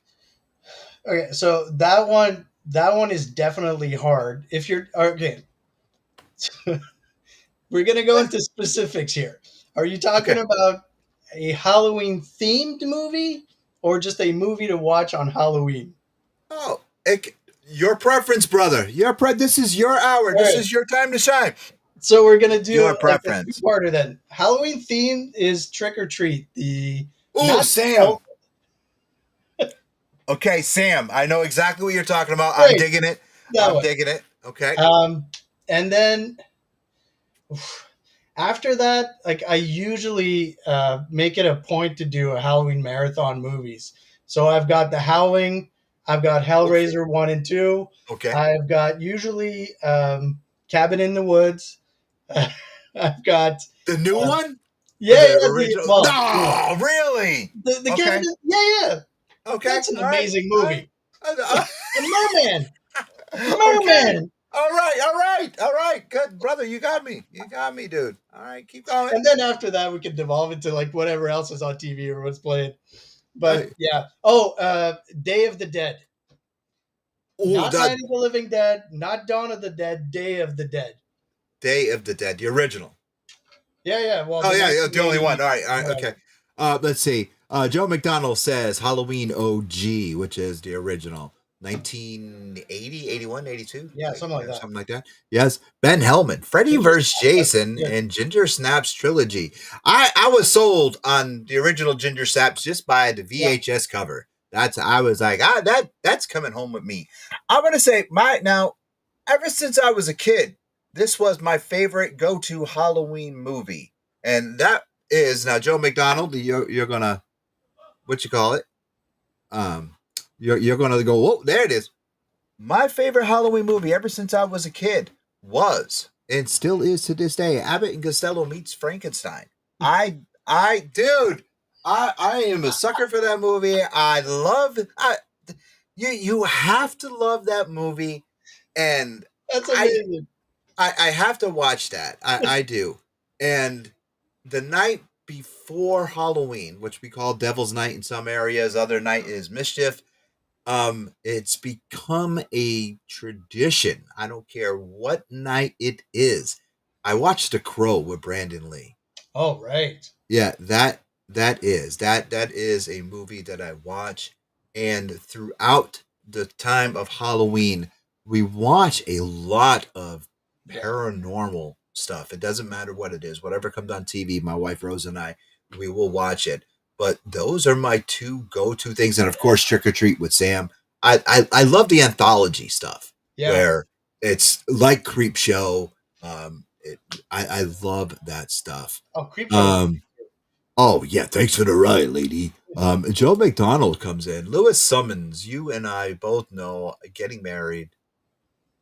Okay, so that one is definitely hard. If you're okay, we're gonna go into specifics here. Are you talking Okay. about a Halloween themed movie or just a movie to watch on Halloween? Oh, your preference, brother. This is your hour. This right. is your time to shine. So we're gonna do Your like a preference. two-parter then. Halloween theme is Trick or Treat. The Ooh, not- Sam. Okay, Sam. I know exactly what you're talking about. Right. I'm digging it. That I'm one. digging it. Okay. And then after that, like I usually make it a point to do a Halloween marathon movies. So I've got The Howling, I've got Hellraiser 1 and 2, Okay. I've got usually Cabin in the Woods. I've got The new one? the original. well, No, really? the Okay. Cabin in, yeah. Okay. That's an all right, amazing all movie. right. The Merman. Okay. Merman. All right. Good, brother. You got me, dude. All right, keep going. And then after that, we can devolve into like whatever else is on TV or what's playing. But Right. yeah. Oh, Day of the Dead. Ooh, Not that Night of the Living Dead, not Dawn of the Dead, Day of the Dead. Day of the Dead, the original. Yeah. Well, Oh yeah, the only one. All right, whatever. okay. Let's see. Joe McDonald says Halloween OG, which is the original. 1980, 81, 82? Yeah, something like that. Something like that. Yes. Ben Hellman, Freddy vs. Jason, Yeah. and Ginger Snaps trilogy. I was sold on the original Ginger Snaps just by the VHS cover. I was like, that's coming home with me. I'm gonna say ever since I was a kid, this was my favorite go-to Halloween movie. And that is now Joe McDonald, you're gonna what you call it? You're gonna go, whoa, there it is. My favorite Halloween movie ever since I was a kid was and still is to this day, Abbott and Costello meets Frankenstein. Dude, I am a sucker for that movie. You have to love that movie, and That's amazing. I have to watch that. I do. And the night before Halloween, which we call Devil's Night in some areas, other night is Mischief. It's become a tradition. I don't care what night it is. I watched The Crow with Brandon Lee. Oh, right. Yeah, that is a movie that I watch, and throughout the time of Halloween, we watch a lot of paranormal stuff. It doesn't matter what it is, whatever comes on TV. My wife Rose and I, we will watch it. But those are my two go-to things, and of course, Trick or Treat with Sam. I love the anthology stuff where it's like Creep Show. I love that stuff. Oh, Creepshow. Oh yeah, thanks for the ride, lady. Joe McDonald comes in. Lewis Summons, you and I both know getting married.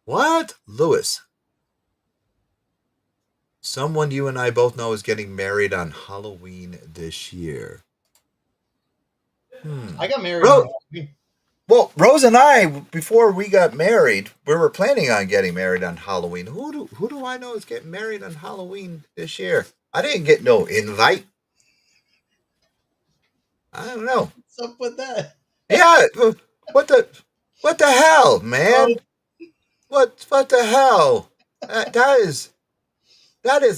What? Lewis? Someone you and I both know is getting married on Halloween this year. I got married on Ro- Halloween. well, Rose and I, before we got married, we were planning on getting married on Halloween. Who do I know is getting married on Halloween this year? I didn't get no invite. I don't know. What's up with that? Yeah, what the what the hell, man? Oh, What the hell? That is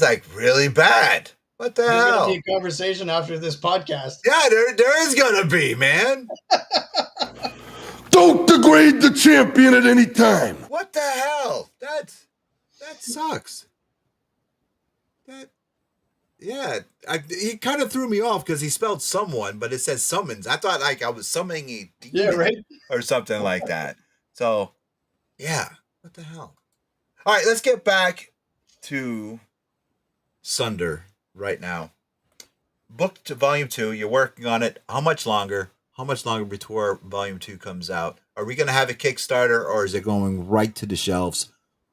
like really bad. What the there's gonna be hell? a conversation after this podcast. Yeah, there is gonna be, man. Don't degrade the champion at any time. What the hell? That sucks. That yeah. He kind of threw me off because he spelled someone, but it says summons. I thought like I was summoning a Yeah, demon right. or something like that. So yeah, what the hell? All right, let's get back to Sunder right now. Book to volume 2. You're working on it. How much longer? How much longer before volume 2 comes out? Are we going to have a Kickstarter or is it going right to the shelves?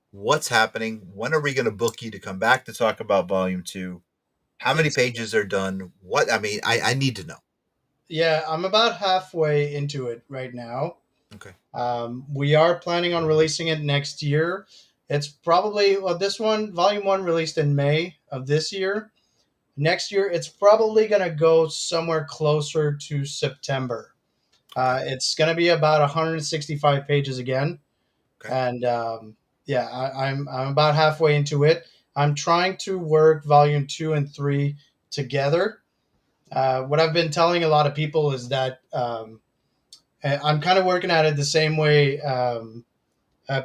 What's happening? When are we going to book you to come back to talk about volume 2? How many pages are done? What? I mean, I need to know. Yeah, I'm about halfway into it right now. Okay. We are planning on releasing it next year. It's probably this one, volume 1, released in May of this year. Next year, it's probably going to go somewhere closer to September. It's going to be about 165 pages again. Okay. And yeah, I'm about halfway into it. I'm trying to work volume 2 and 3 together. What I've been telling a lot of people is that I'm kind of working at it the same way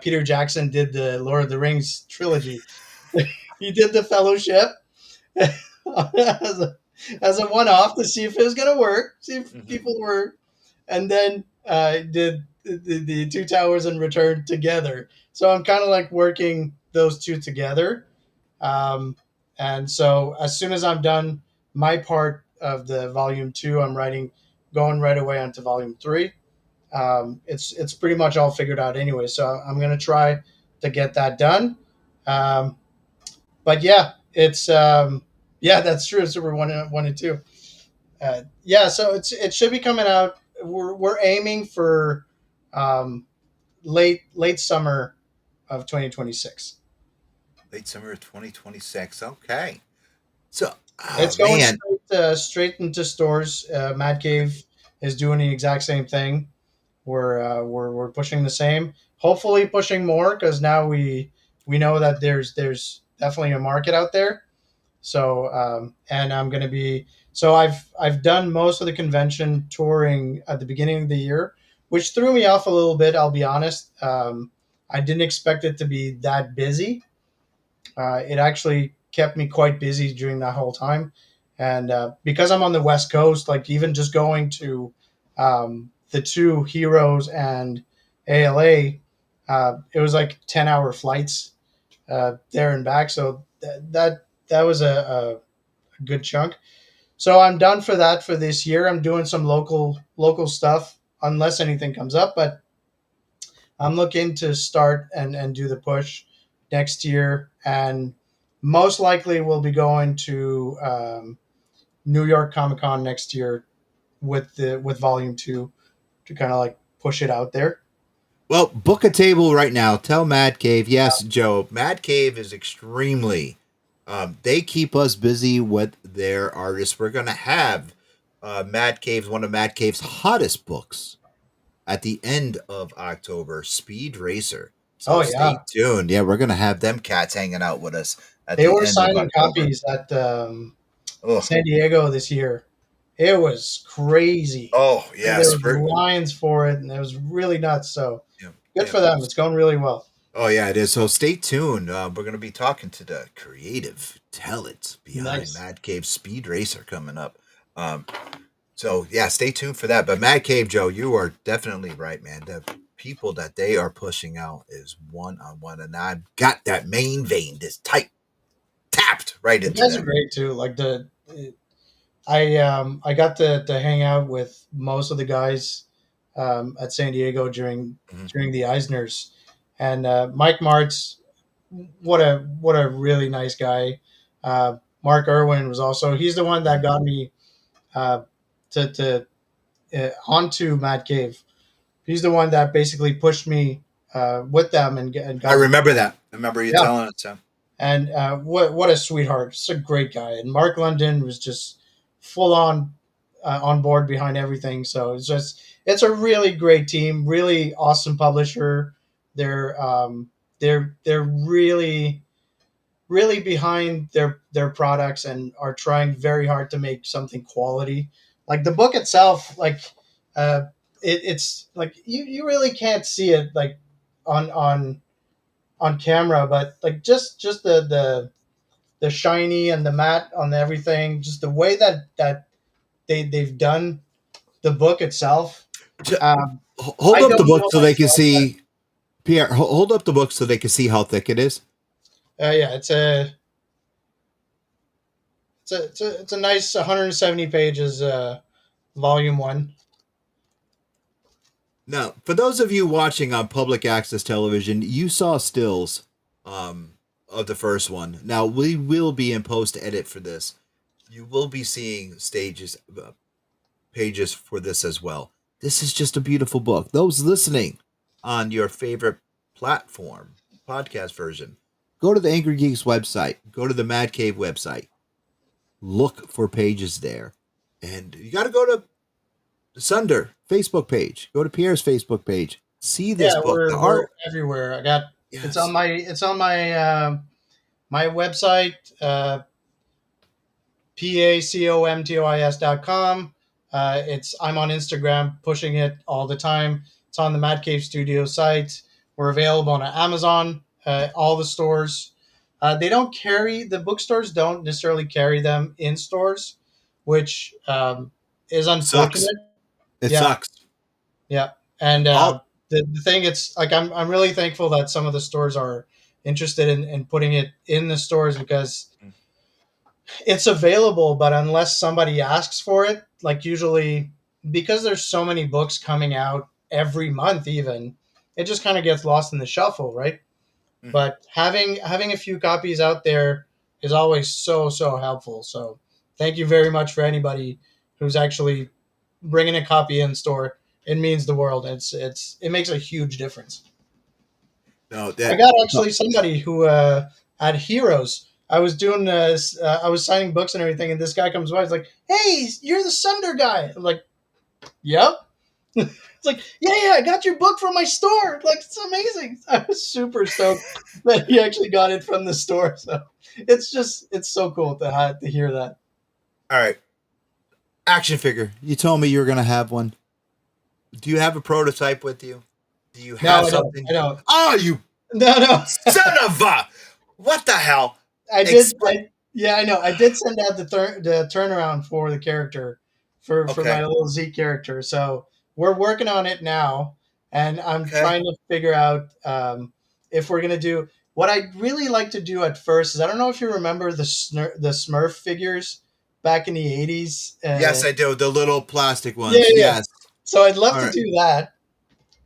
Peter Jackson did the Lord of the Rings trilogy. He did the Fellowship as a one-off to see if it was going to work, see if people were, and then did the Two Towers and Return together. So I'm kind of like working those two together. And so as soon as I'm done my part of the volume 2, I'm going right away onto volume 3. It's pretty much all figured out anyway. So I'm going to try to get that done. But yeah, it's yeah, that's true. Super 1 and 2. Yeah, so it should be coming out. We're aiming for late summer of 2026. Late summer of 2026. Okay. So, It's going man. straight into stores. Mad Cave is doing the exact same thing. We're pushing the same. Hopefully, pushing more because now we know that there's definitely a market out there. So and I'm going to be so I've done most of the convention touring at the beginning of the year, which threw me off a little bit. I'll be honest. I didn't expect it to be that busy. It actually kept me quite busy during that whole time, and because I'm on the West Coast, like even just going to the two Heroes and ALA, it was like 10-hour flights there and back. So that was a good chunk. So I'm done for that for this year. I'm doing some local stuff unless anything comes up, but I'm looking to start and do the push next year, and most likely we'll be going to New York Comic Con next year with Volume 2 to kind of like push it out there. Well, book a table right now. Tell Mad Cave. Yes, Joe. Mad Cave is extremely. They keep us busy with their artists. We're going to have Mad Cave's one of Mad Cave's hottest books at the end of October, Speed Racer. So stay tuned. Yeah, we're going to have them cats hanging out with us at They the were end signing of October. copies at San Diego this year. It was crazy. Oh, yeah. There were lines for it, and it was really nuts. So good for them. It's going really well. Oh, yeah, it is. So stay tuned. We're going to be talking to the creative talent behind Mad Cave Speed Racer coming up. So, yeah, stay tuned for that. But Mad Cave, Joe, you are definitely right, man. The people that they are pushing out is one-on-one. And I've got that main vein just tapped right into them. You guys are great, too. Like I got to hang out with most of the guys at San Diego during the Eisners, and Mike Martz, what a really nice guy. Mark Irwin was also he's the one that got me to onto Mad Cave. He's the one that basically pushed me with them and got. I remember that. I remember you Yeah. telling us so. And what a sweetheart! Just a great guy. And Mark London was just full on board behind everything. So it's a really great team, really awesome publisher. They're really behind their products and are trying very hard to make something quality. Like the book itself, like it's like you really can't see it like on camera, but like just the shiny and the matte on everything, just the way that they've done the book itself. Um, Hold I up the don't book know so they can myself, see. Pierre, hold up the book so they can see how thick it is. yeah, it's a nice 170 pages, volume 1. Now, for those of you watching on public access television, you saw stills of the first one. Now, we will be in post edit for this. You will be seeing pages for this as well. This is just a beautiful book. Those listening on your favorite platform, podcast version, go to the Angry Geeks website, go to the Mad Cave website, look for pages there. And you got to go to the Sunder Facebook page. Go to Pierre's Facebook page. See this Yeah, book. The we're art. everywhere. I got Yes. it's on my my website, pacomtois.com. I'm on Instagram pushing it all the time. It's on the Mad Cave Studio site. We're available on Amazon, all the stores. They don't carry the bookstores don't necessarily carry them in stores, which is unfortunate. Sucks. It Yeah. sucks. Yeah, and All- the thing, it's like I'm really thankful that some of the stores are interested in putting it in the stores because it's available, but unless somebody asks for it, like usually because there's so many books coming out every month, even it just kind of gets lost in the shuffle, right? Mhm. But having a few copies out there is always so helpful. So thank you very much for anybody who's actually bringing a copy in store. It means the world. It makes a huge difference. No, I got actually somebody who at Heroes. I was doing I was signing books and everything, and this guy comes by. He's like, "Hey, you're the Sunder guy." I'm like, "Yep." It's like, yeah, I got your book from my store. Like, it's amazing. I was super stoked that he actually got it from the store. So it's so cool to hear that. All right. Action figure. You told me you were going to have one. Do you have a prototype with you? Do you have something? I don't. Oh, you No. son of a... What the hell? I did. I know. I did send out the turnaround for the character for my little Z character. So we're working on it now, and I'm trying to figure out if we're gonna do what I'd really like to do at first. Is I don't know if you remember the Smurf figures back in the 80s. Yes, I do. The little plastic ones. Yeah. Yes. So I'd love to do that,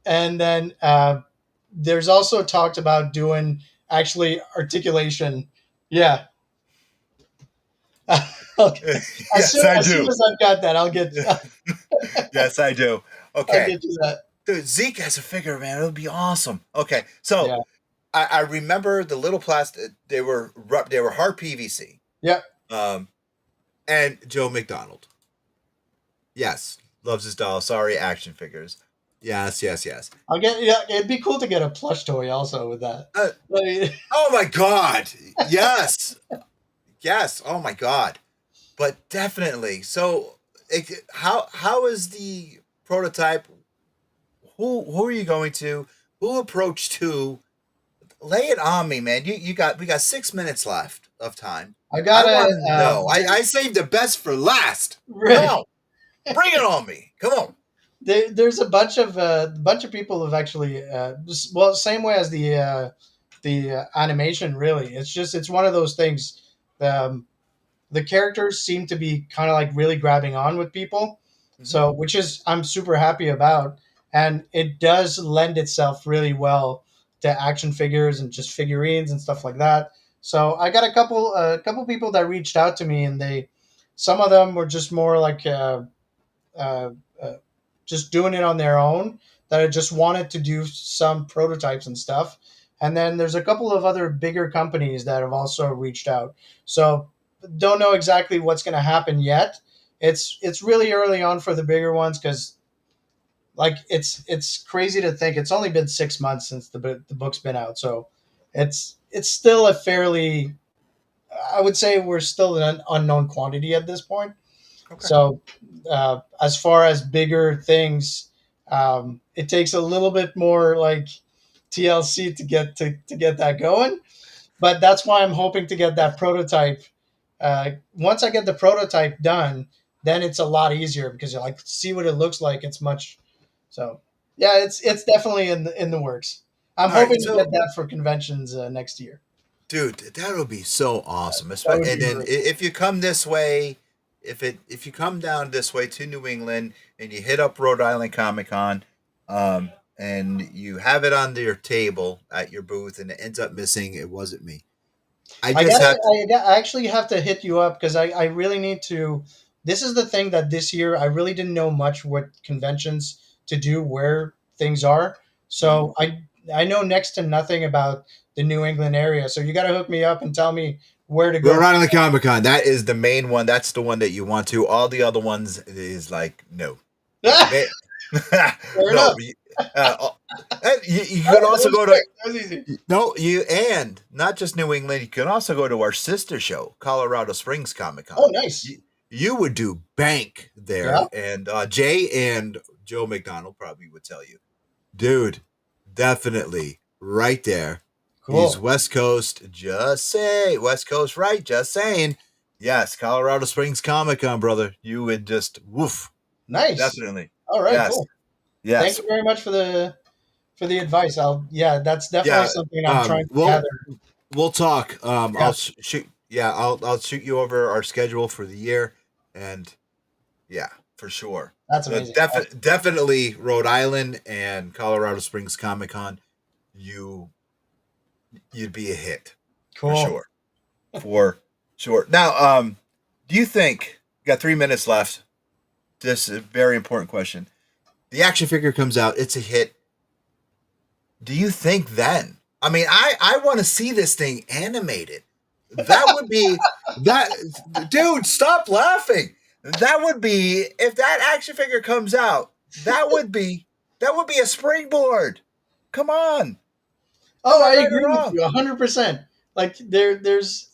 and then there's also talked about doing actually articulation. Yeah. Okay. As soon as I've got that, I'll get. Yes, I do. Okay. I'll get you that. Dude, Zeke has a figure, man. It would be awesome. Okay, so I remember the little plastic. They were hard PVC. Yeah. And Joe McDonald. Yes, loves his doll. Sorry, action figures. Yes. I'll get. Yeah, it'd be cool to get a plush toy also with that. Oh my God! Yes. Yes. Oh my God! But definitely. So, how is the prototype? Who are you going to? Who approached who? Lay it on me, man. We got 6 minutes left of time. I gotta know. I saved the best for last. Right. Come on, bring it on me. Come on. There's a bunch of people who've actually same way as the animation. Really, it's one of those things. The characters seem to be kind of like really grabbing on with people, so which is I'm super happy about, and it does lend itself really well to action figures and just figurines and stuff like that. So I got a couple people that reached out to me, and some of them were just more like just doing it on their own that I just wanted to do some prototypes and stuff. And then there's a couple of other bigger companies that have also reached out. So don't know exactly what's going to happen yet. It's really early on for the bigger ones because like it's crazy to think it's only been 6 months since the book's been out. So it's still a fairly, I would say we're still an unknown quantity at this point. Okay. So as far as bigger things, it takes a little bit more like TLC to get that going. But that's why I'm hoping to get that prototype. Once I get the prototype done, then it's a lot easier because you like see what it looks like. It's much so. Yeah, it's definitely in the works. I'm All right, hoping so- to get that for conventions next year. Dude, that would be so awesome. would And be then great. if you come this way, if you come down this way to New England and you hit up Rhode Island Comic Con, and you have it on your table at your booth and it ends up missing, it wasn't me. I actually have to hit you up because I really need to. This is the thing that this year I really didn't know much what conventions to do, where things are. So I know next to nothing about the New England area. So you got to hook me up and tell me where to go. Rhode Island Comic Con, that is the main one. That's the one that you want to. All the other ones is like, no. Fair No, enough. you could also go to That was easy. and not just New England. You can also go to our sister show, Colorado Springs Comic Con. Oh, nice. You would do bank there, Yeah. and Jay and Joe McDonald probably would tell you, dude, definitely right there. Cool. He's West Coast. West Coast, right? Just saying. Yes, Colorado Springs Comic Con, brother. You would just woof. Nice. Definitely. All right. Yes. Cool. Yes. Thank you very much for the advice. That's definitely something I'm trying to gather. We'll talk. Yeah. I'll shoot. Yeah, I'll shoot you over our schedule for the year, and yeah, for sure. That's amazing. Definitely Rhode Island and Colorado Springs Comic Con. You'd be a hit. Cool. For sure. Now, do you think, got 3 minutes left? This is a very important question. The action figure comes out, it's a hit. Do you think then? I mean, I want to see this thing animated. That would be that, dude, stop laughing. That would be, if that action figure comes out, that would be a springboard. Come on. Oh, I Right or agree with wrong? you 100%. Like there's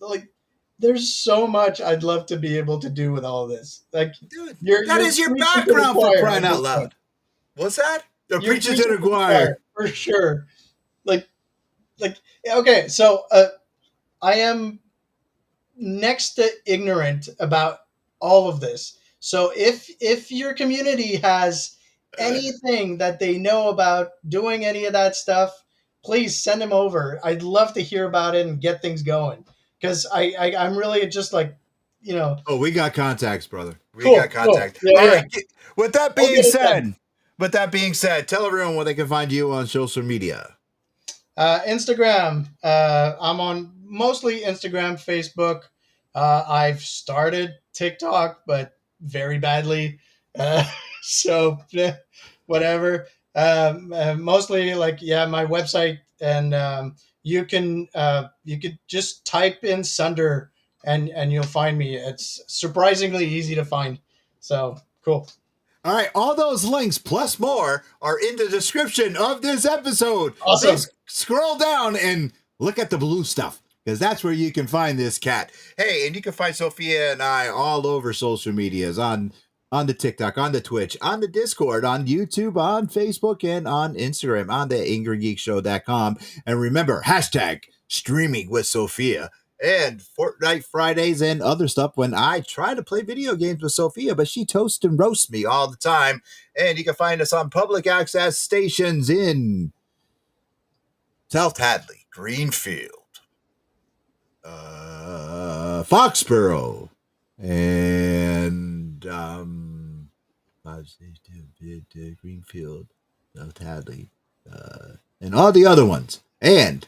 so much I'd love to be able to do with all this. Like, Dude, you're that is your preaching to the background for choir crying at out this loud. point. What's that? The You're preacher to the choir. for sure. Like, okay, so I am next to ignorant about all of this. So if your community has anything that they know about doing any of that stuff, please send them over. I'd love to hear about it and get things going. Because I'm really just like, Oh, we got contacts, brother. We Cool, got contacts. cool. Yeah, All yeah. right. With that We'll being get it said, done. tell everyone where they can find you on social media. Instagram. I'm on mostly Instagram, Facebook. I've started TikTok, but very badly. So whatever. Mostly my website, and you could just type in Sunder and you'll find me. It's surprisingly easy to find. So cool. All right, all those links plus more are in the description of this episode. Awesome. So scroll down and look at the blue stuff, because that's where you can find this cat. Hey, and you can find Sophia and I all over social medias, on the TikTok, on the Twitch, on the Discord, on YouTube, on Facebook, and on Instagram, on the angrygeekshow.com. And remember, hashtag streaming with Sophia. And Fortnite Fridays and other stuff when I try to play video games with Sophia, but she toasts and roasts me all the time. And you can find us on public access stations in South Hadley, Greenfield, Foxborough, and Greenfield, South Hadley, and all the other ones. And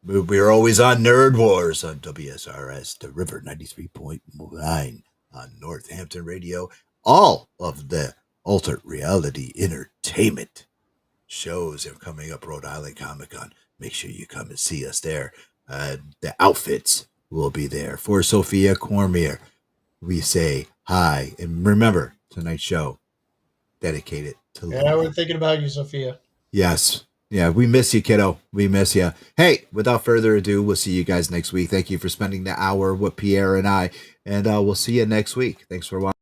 we're always on Nerd Wars on WSRS, the River 93.9 on Northampton Radio. All of the alternate reality entertainment shows are coming up. Rhode Island Comic Con. Make sure you come and see us there. The outfits will be there for Sophia Cormier. We say hi, and remember tonight's show dedicated to Yeah, Lily. we're thinking about you, Sophia. Yes. Yeah, we miss you, kiddo. We miss you. Hey, without further ado, we'll see you guys next week. Thank you for spending the hour with Pierre and I, and we'll see you next week. Thanks for watching.